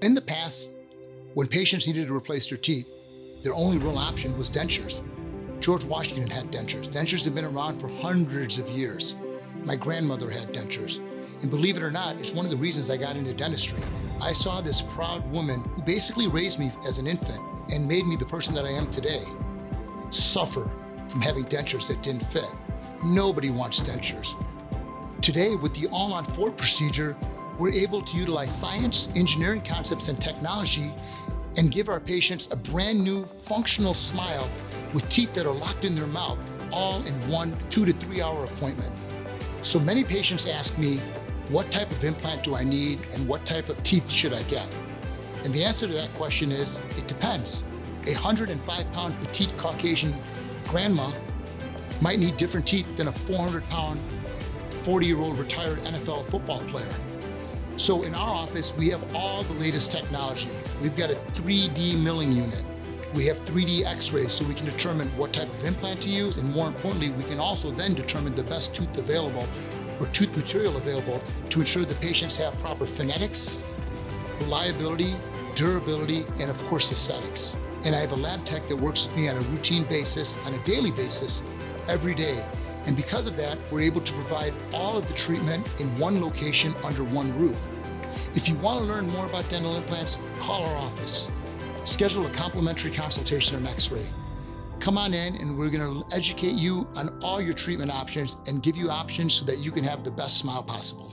In the past, when patients needed to replace their teeth, their only real option was dentures. George Washington had dentures. Dentures have been around for hundreds of years. My grandmother had dentures. And believe it or not, it's one of the reasons I got into dentistry. I saw this proud woman who basically raised me as an infant and made me the person that I am today suffer from having dentures that didn't fit. Nobody wants dentures. Today, with the all-on-4 procedure, we're able to utilize science, engineering concepts, and technology and give our patients a brand new functional smile with teeth that are locked in their mouth, all in one 2 to 3 hour appointment. So many patients ask me, what type of implant do I need and what type of teeth should I get? And the answer to that question is, it depends. A 105-pound petite Caucasian grandma might need different teeth than a 400-pound, 40-year-old retired NFL football player. So in our office, we have all the latest technology. We've got a 3D milling unit. We have 3D x-rays so we can determine what type of implant to use, and more importantly, we can also then determine the best tooth available or tooth material available to ensure the patients have proper phonetics, reliability, durability, and of course aesthetics. And I have a lab tech that works with me on a routine basis, on a daily basis, every day. And because of that, we're able to provide all of the treatment in one location under one roof. If you want to learn more about dental implants, call our office. Schedule a complimentary consultation or an x-ray. Come on in and we're going to educate you on all your treatment options and give you options so that you can have the best smile possible.